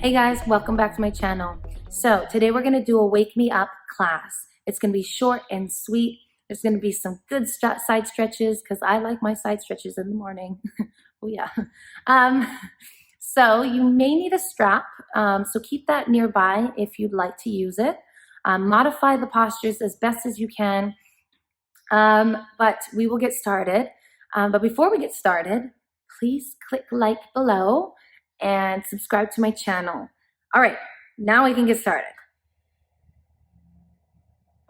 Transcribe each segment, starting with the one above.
Hey guys, welcome back to my channel. So today we're gonna do a wake me up class. It's gonna be short and sweet. There's gonna be some good side stretches because I like my side stretches in the morning. Oh yeah. So you may need a strap, so keep that nearby if you'd like to use it. Modify the postures as best as you can, but we will get started. But before we get started, please click like below and subscribe to my channel. All right, now we can get started.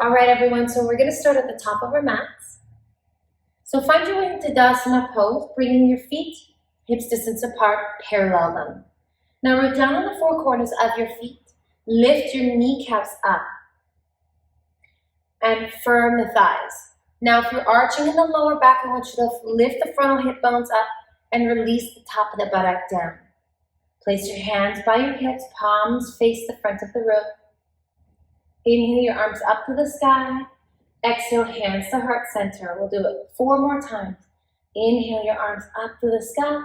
All right, everyone, so we're gonna start at the top of our mats. So find your way into Tadasana pose, bringing your feet hips distance apart, parallel them. Now root down on the four corners of your feet, lift your kneecaps up, and firm the thighs. Now if you're arching in the lower back, I want you to lift the frontal hip bones up and release the top of the buttock down. Place your hands by your hips, palms face the front of the room. Inhale your arms up to the sky. Exhale, hands to heart center. We'll do it 4 more times. Inhale your arms up to the sky.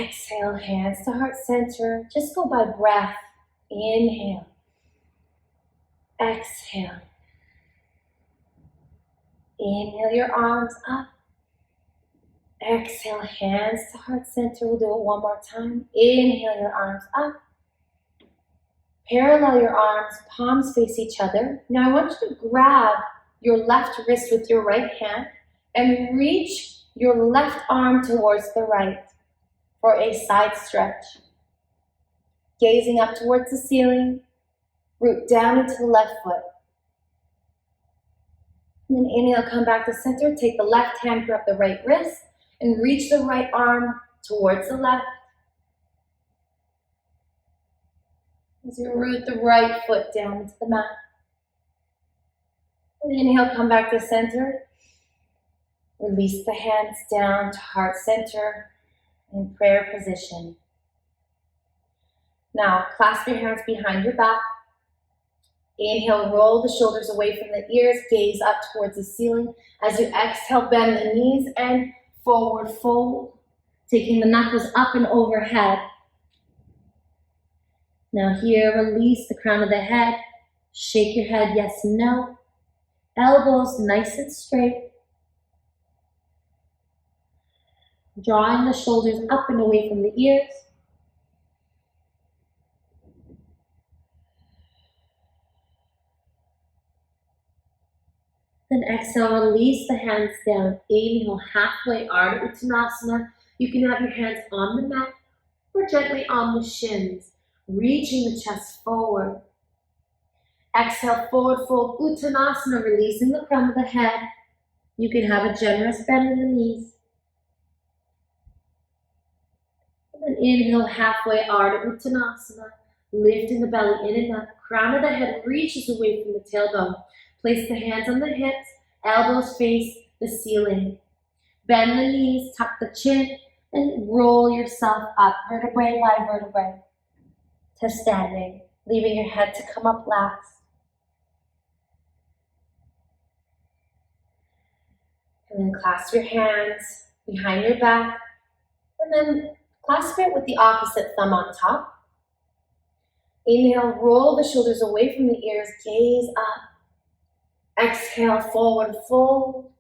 Exhale, hands to heart center. Just go by breath. Inhale. Exhale. Inhale your arms up. Exhale, hands to heart center. We'll do it 1 more time. Inhale your arms up. Parallel your arms, palms face each other. Now I want you to grab your left wrist with your right hand and reach your left arm towards the right for a side stretch. Gazing up towards the ceiling, root down into the left foot. And then inhale, come back to center. Take the left hand, grab the right wrist, and reach the right arm towards the left. As you root the right foot down into the mat. And inhale, come back to center. Release the hands down to heart center in prayer position. Now, clasp your hands behind your back. Inhale, roll the shoulders away from the ears, gaze up towards the ceiling. As you exhale, bend the knees and forward fold, taking the knuckles up and overhead. Now here, release the crown of the head. Shake your head, yes and no. Elbows nice and straight. Drawing the shoulders up and away from the ears. Then exhale, release the hands down. Inhale, halfway Ardha Uttanasana. You can have your hands on the mat or gently on the shins, reaching the chest forward. Exhale, forward fold Uttanasana, releasing the crown of the head. You can have a generous bend in the knees. And then inhale, halfway Ardha Uttanasana, lifting the belly in and up. Crown of the head reaches away from the tailbone. Place the hands on the hips, elbows face the ceiling. Bend the knees, tuck the chin, and roll yourself up, vertebrae by vertebrae, to standing, leaving your head to come up last. And then clasp your hands behind your back, and then clasp it with the opposite thumb on top. Inhale, roll the shoulders away from the ears, gaze up. Exhale, forward fold,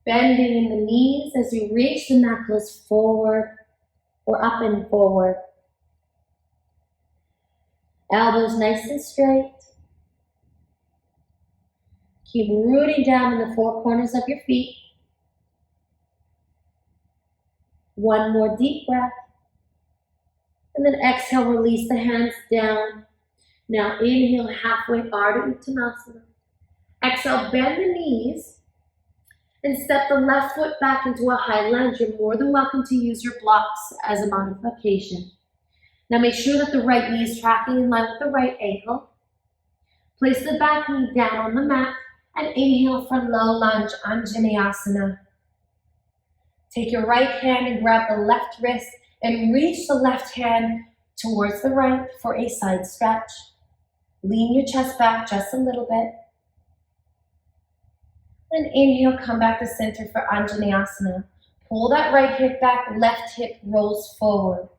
bending in the knees as you reach the knuckles forward or up and forward. Elbows nice and straight. Keep rooting down in the four corners of your feet. 1 more deep breath. And then exhale, release the hands down. Now inhale, halfway Ardha Uttanasana. Exhale, bend the knees and step the left foot back into a high lunge. You're more than welcome to use your blocks as a modification. Now make sure that the right knee is tracking in line with the right ankle. Place the back knee down on the mat and inhale for low lunge, Anjaneyasana. Take your right hand and grab the left wrist and reach the left hand towards the right for a side stretch. Lean your chest back just a little bit. And inhale, come back to center for Anjaneyasana. Pull that right hip back, left hip rolls forward.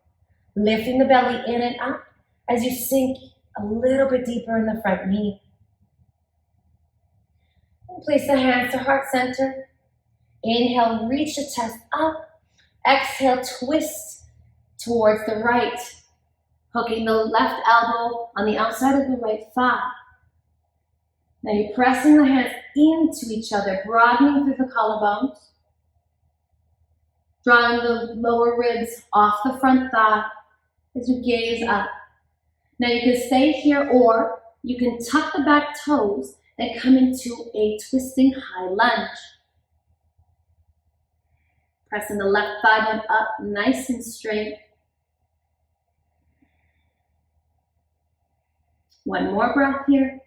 Lifting the belly in and up as you sink a little bit deeper in the front knee. And place the hands to heart center. Inhale, reach the chest up. Exhale, twist towards the right. Hooking the left elbow on the outside of the right thigh. Now you're pressing the hands into each other, broadening through the collarbones. Drawing the lower ribs off the front thigh as you gaze up. Now you can stay here, or you can tuck the back toes and come into a twisting high lunge. Pressing the left thigh bone up nice and straight. One more breath here.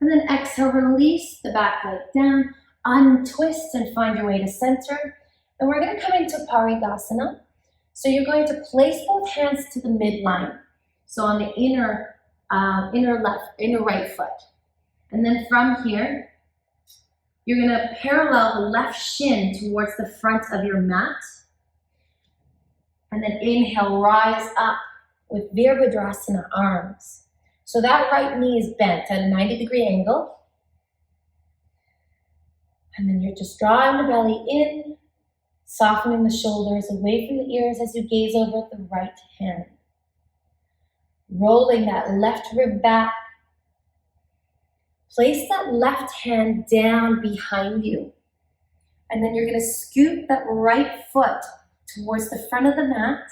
And then exhale, release the back leg down, untwist and find your way to center. And we're going to come into Parigasana. So you're going to place both hands to the midline. So on the inner right foot. And then from here, you're going to parallel the left shin towards the front of your mat. And then inhale, rise up with Virabhadrasana arms. So that right knee is bent at a 90-degree angle. And then you're just drawing the belly in, softening the shoulders away from the ears as you gaze over the right hand. Rolling that left rib back. Place that left hand down behind you. And then you're going to scoot that right foot towards the front of the mat.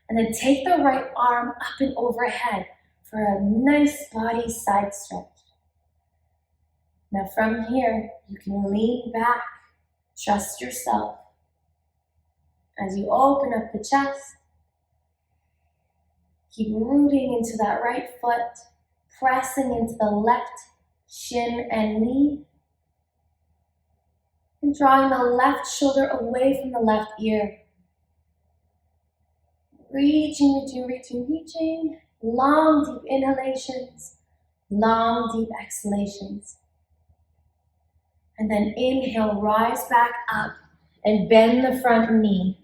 And then take the right arm up and overhead for a nice body side stretch. Now from here, you can lean back, trust yourself. As you open up the chest, keep rooting into that right foot, pressing into the left shin and knee, and drawing the left shoulder away from the left ear. Reaching, reaching, reaching, reaching. Long, deep inhalations, long, deep exhalations. And then inhale, rise back up and bend the front knee.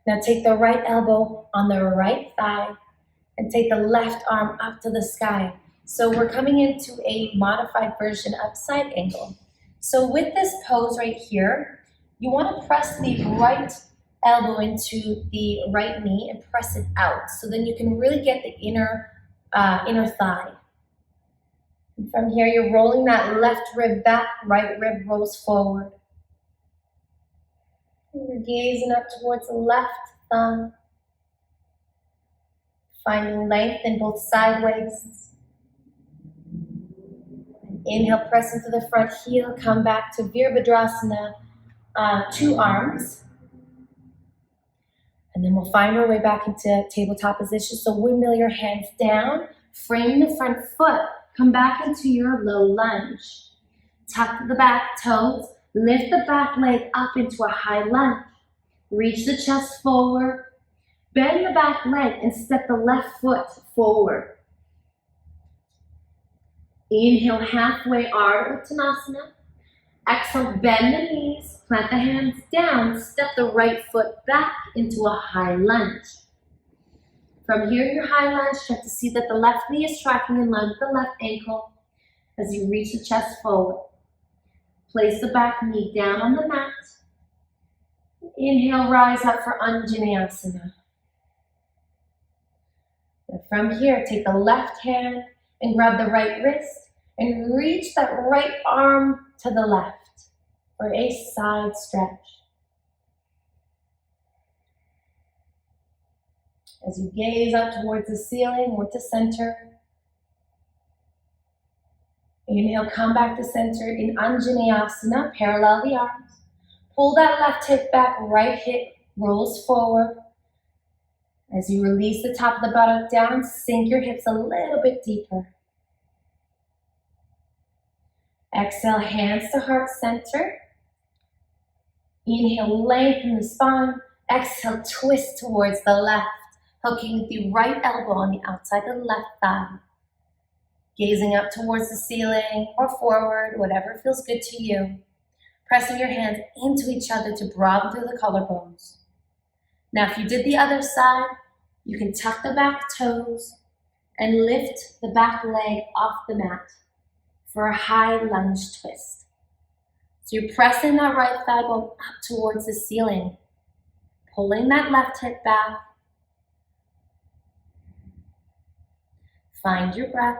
Now take the right elbow on the right thigh and take the left arm up to the sky. So we're coming into a modified version upside angle. So with this pose right here, you want to press the right elbow into the right knee and press it out. So then you can really get the inner thigh. And from here, you're rolling that left rib back, right rib rolls forward. And you're gazing up towards the left thumb. Finding length in both side waists. Inhale, press into the front heel, come back to Virabhadrasana, 2 arms. And then we'll find our way back into tabletop position. So windmill your hands down, frame the front foot, come back into your low lunge. Tuck the back toes, lift the back leg up into a high lunge. Reach the chest forward, bend the back leg and step the left foot forward. Inhale, halfway Ardha Uttanasana. Exhale, bend the knees, plant the hands down, step the right foot back into a high lunge. From here, your high lunge, check to see that the left knee is tracking in line with the left ankle as you reach the chest forward. Place the back knee down on the mat. Inhale, rise up for Anjaneyasana. And from here, take the left hand and grab the right wrist and reach that right arm to the left for a side stretch. As you gaze up towards the ceiling or to center, inhale, come back to center in Anjaneyasana, parallel the arms. Pull that left hip back, right hip rolls forward. As you release the top of the buttock down, sink your hips a little bit deeper. Exhale, hands to heart center. Inhale, lengthen the spine. Exhale, twist towards the left, hooking with the right elbow on the outside of the left thigh. Gazing up towards the ceiling or forward, whatever feels good to you. Pressing your hands into each other to broaden through the collarbones. Now, if you did the other side, you can tuck the back toes and lift the back leg off the mat for a high lunge twist. So you're pressing that right thigh bone up towards the ceiling, pulling that left hip back. Find your breath.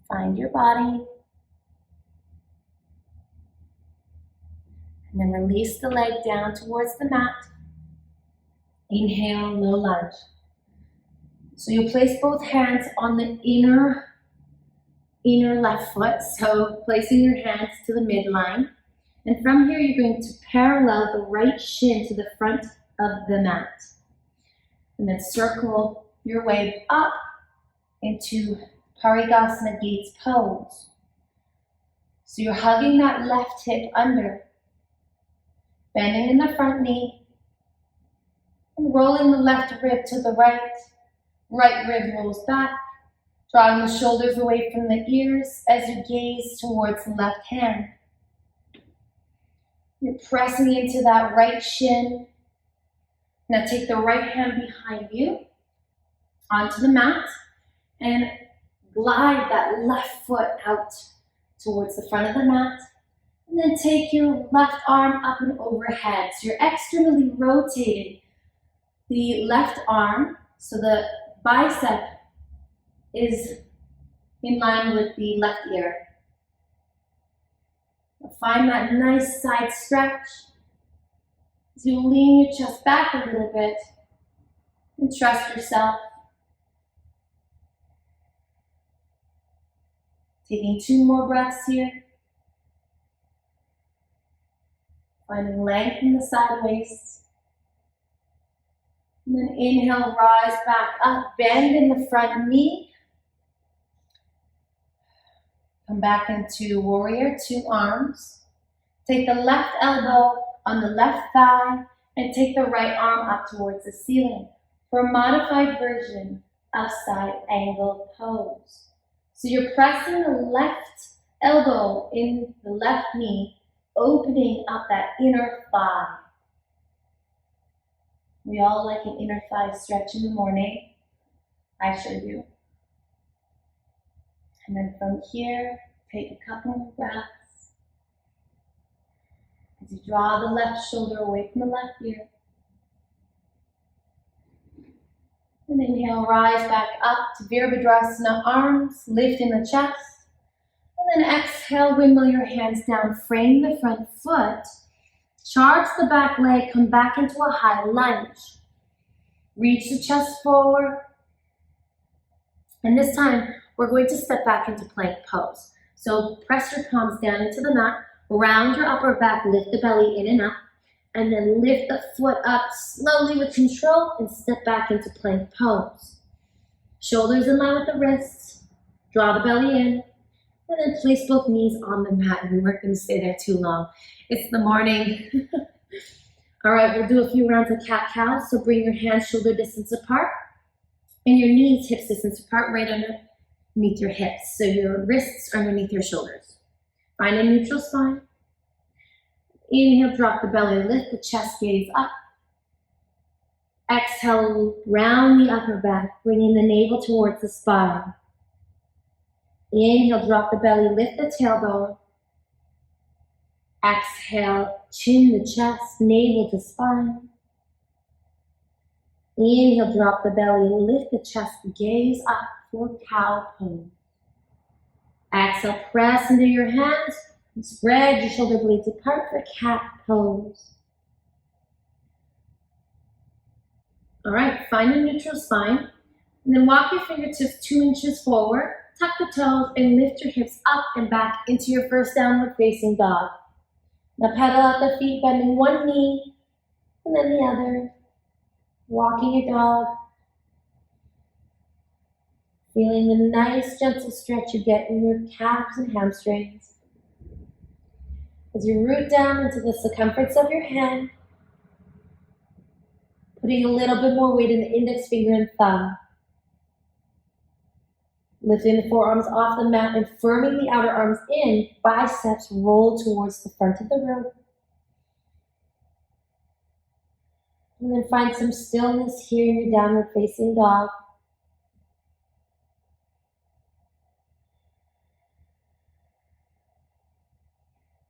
Find your body. And then release the leg down towards the mat. Inhale, low lunge. So you'll place both hands on the inner left foot. So placing your hands to the midline. And from here, you're going to parallel the right shin to the front of the mat. And then circle your way up into Parigasana Gates pose. So you're hugging that left hip under, bending in the front knee, and rolling the left rib to the right. Right rib rolls back, drawing the shoulders away from the ears as you gaze towards the left hand. You're pressing into that right shin. Now take the right hand behind you onto the mat and glide that left foot out towards the front of the mat. And then take your left arm up and overhead. So you're externally rotating the left arm so the bicep is in line with the left ear. Find that nice side stretch as you lean your chest back a little bit and trust yourself. Taking 2 more breaths here. Finding length in the side waist. And then inhale, rise back up, bend in the front knee. Come back into warrior 2 arms. Take the left elbow on the left thigh and take the right arm up towards the ceiling for a modified version of side angle pose. So you're pressing the left elbow in the left knee, opening up that inner thigh. We all like an inner thigh stretch in the morning. I sure do. And then from here, take a couple more breaths. As you draw the left shoulder away from the left ear. And inhale, rise back up to Virabhadrasana, arms, lifting the chest. And then exhale, windmill your hands down, frame the front foot. Charge the back leg, come back into a high lunge. Reach the chest forward. And this time, we're going to step back into plank pose. So press your palms down into the mat, round your upper back, lift the belly in and up, and then lift the foot up slowly with control and step back into plank pose. Shoulders in line with the wrists, draw the belly in, and then place both knees on the mat. We weren't going to stay there too long. It's the morning. All right, we'll do a few rounds of cat-cow. So bring your hands shoulder distance apart and your knees hips distance apart right underneath your hips. So your wrists are underneath your shoulders. Find a neutral spine. Inhale, drop the belly, lift the chest, gaze up. Exhale, round the upper back, bringing the navel towards the spine. Inhale, drop the belly, lift the tailbone. Exhale, chin the chest, navel to spine. Inhale, drop the belly, lift the chest, gaze up for cow pose. Exhale, press into your hands, and spread your shoulder blades apart for cat pose. All right, find a neutral spine, and then walk your fingertips 2 inches forward, tuck the toes, and lift your hips up and back into your first downward facing dog. Now pedal out the feet, bending one knee, and then the other. Walking your dog. Feeling the nice gentle stretch you get in your calves and hamstrings. As you root down into the circumference of your hand, putting a little bit more weight in the index finger and thumb. Lifting the forearms off the mat and firming the outer arms in, biceps roll towards the front of the room. And then find some stillness here in your downward facing dog.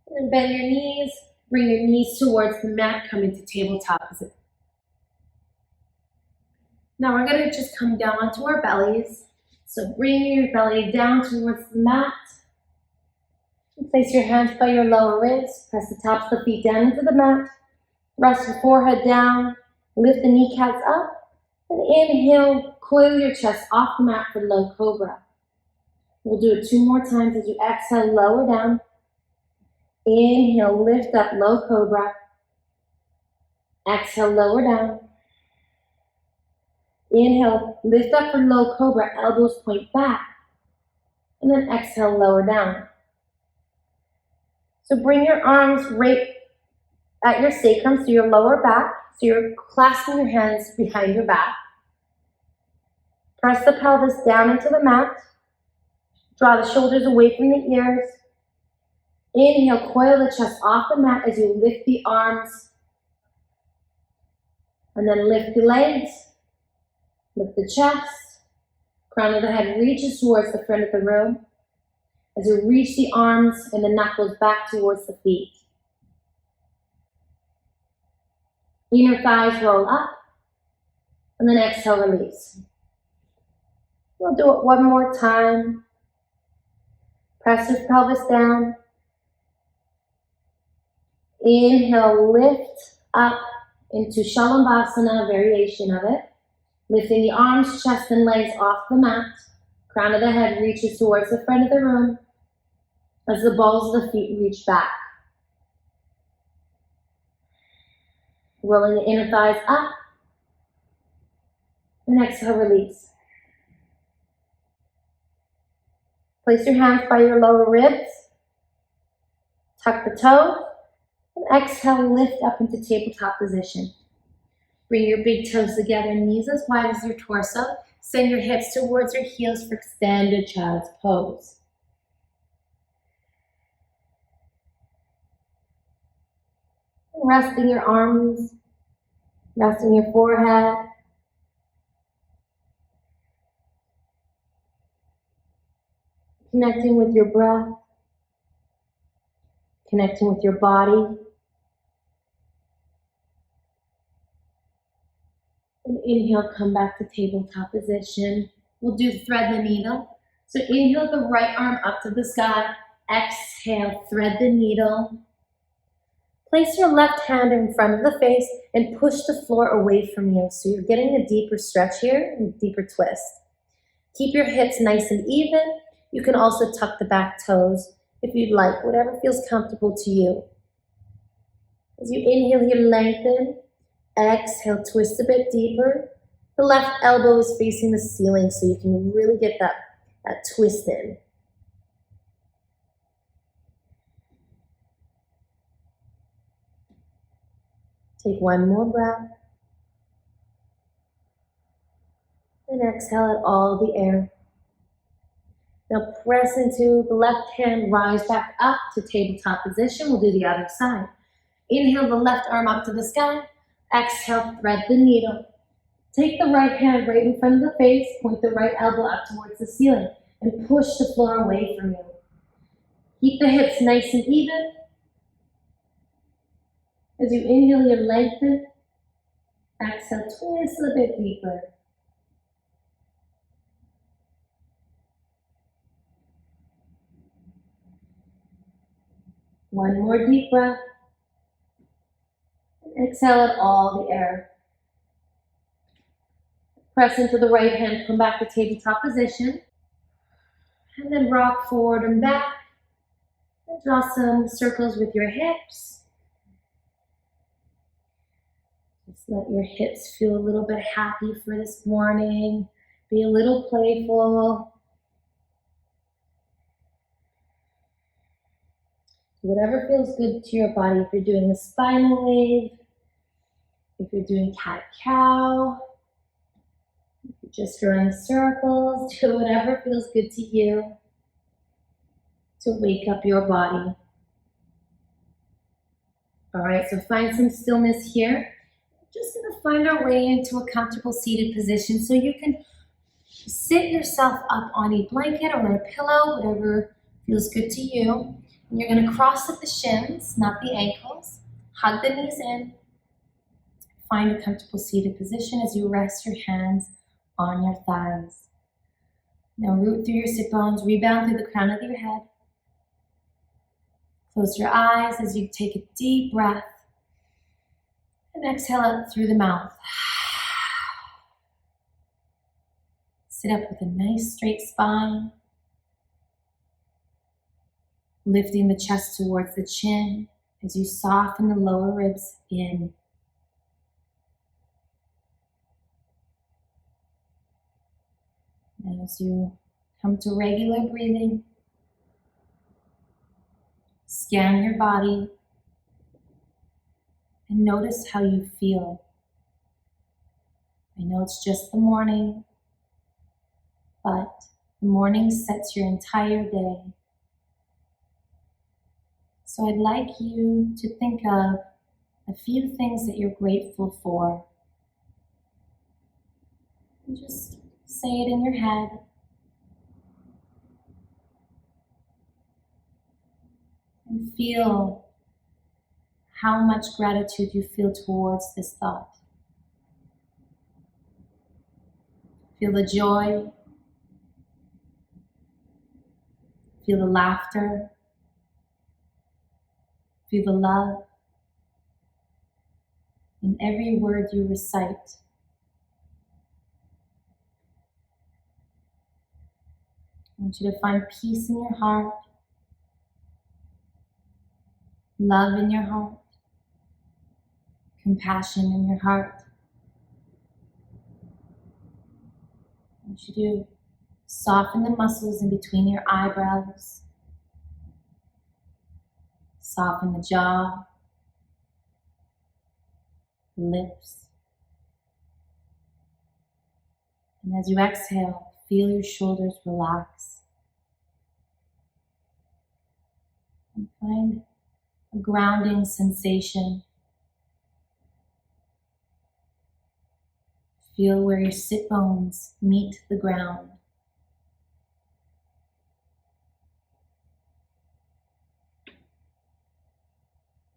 And bend your knees, bring your knees towards the mat, come into tabletop position. Now we're going to just come down onto our bellies. So bring your belly down towards the mat. Place your hands by your lower ribs. Press the tops of the feet down into the mat. Rest your forehead down. Lift the kneecaps up. And inhale, coil your chest off the mat for low cobra. We'll do it 2 more times as you exhale, lower down. Inhale, lift up, low cobra. Exhale, lower down. Inhale, lift up for low cobra, elbows point back. And then exhale, lower down. So bring your arms right at your sacrum, so your lower back. So you're clasping your hands behind your back. Press the pelvis down into the mat. Draw the shoulders away from the ears. Inhale, coil the chest off the mat as you lift the arms. And then lift the legs. Lift the chest. Crown of the head reaches towards the front of the room. As you reach the arms and the neck goes back towards the feet. Inner thighs roll up. And then exhale, release. We'll do it 1 more time. Press your pelvis down. Inhale, lift up into Shalabhasana, variation of it. Lifting the arms, chest, and legs off the mat. Crown of the head reaches towards the front of the room as the balls of the feet reach back. Rolling the inner thighs up. And exhale, release. Place your hands by your lower ribs. Tuck the toes. And exhale, lift up into tabletop position. Bring your big toes together, knees as wide as your torso. Send your hips towards your heels for extended child's pose. And resting your arms, resting your forehead. Connecting with your breath. Connecting with your body. And inhale, come back to tabletop position. We'll do thread the needle. So inhale the right arm up to the sky. Exhale, thread the needle. Place your left hand in front of the face and push the floor away from you. So you're getting a deeper stretch here and a deeper twist. Keep your hips nice and even. You can also tuck the back toes if you'd like, whatever feels comfortable to you. As you inhale, you lengthen. Exhale, twist a bit deeper. The left elbow is facing the ceiling so you can really get that twist in. Take 1 more breath. And exhale out all the air. Now press into the left hand, rise back up to tabletop position. We'll do the other side. Inhale the left arm up to the sky. Exhale, thread the needle. Take the right hand right in front of the face, point the right elbow up towards the ceiling, and push the floor away from you. Keep the hips nice and even. As you inhale, you lengthen. Exhale, twist a bit deeper. One more deep breath. Exhale out all the air. Press into the right hand, come back to tabletop position. And then rock forward and back. And draw some circles with your hips. Just let your hips feel a little bit happy for this morning. Be a little playful. Whatever feels good to your body. If you're doing a spinal wave, if you're doing cat-cow, if you're just drawing circles, do whatever feels good to you to wake up your body. All right, so find some stillness here. just gonna find our way into a comfortable seated position. So you can sit yourself up on a blanket or a pillow, whatever feels good to you. And you're gonna cross at the shins, not the ankles. Hug the knees in. Find a comfortable seated position as you rest your hands on your thighs. Now root through your sit bones, rebound through the crown of your head. Close your eyes as you take a deep breath and exhale out through the mouth. Sit up with a nice straight spine, lifting the chest towards the chin as you soften the lower ribs in. And as you come to regular breathing, scan your body and notice how you feel. I know it's just the morning, but the morning sets your entire day. So I'd like you to think of a few things that you're grateful for. And just say it in your head. And feel how much gratitude you feel towards this thought. Feel the joy. Feel the laughter. Feel the love in every word you recite. I want you to find peace in your heart, love in your heart, compassion in your heart. I want you to soften the muscles in between your eyebrows, soften the jaw, the lips. And as you exhale, feel your shoulders relax. And find a grounding sensation. Feel where your sit bones meet the ground.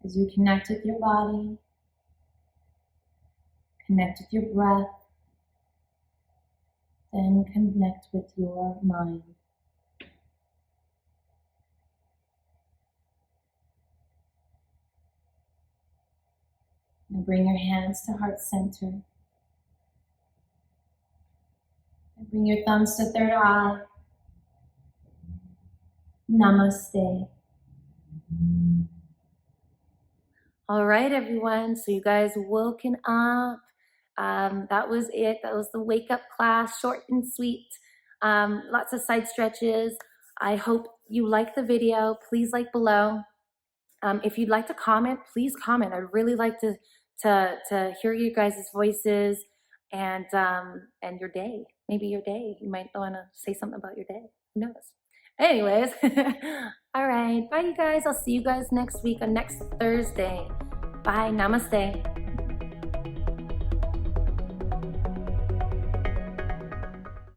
As you connect with your body, connect with your breath, then connect with your mind. Now bring your hands to heart center. And bring your thumbs to third eye. Namaste. All right, everyone. So you guys woken up. That was it. That was the wake up class, short and sweet. Lots of side stretches. I hope you like the video. Please like below. If you'd like to comment, please comment. I'd really like to hear you guys' voices and your day. Maybe your day. You might want to say something about your day. Who knows? Anyways, all right. Bye, you guys. I'll see you guys next week on next Thursday. Bye. Namaste.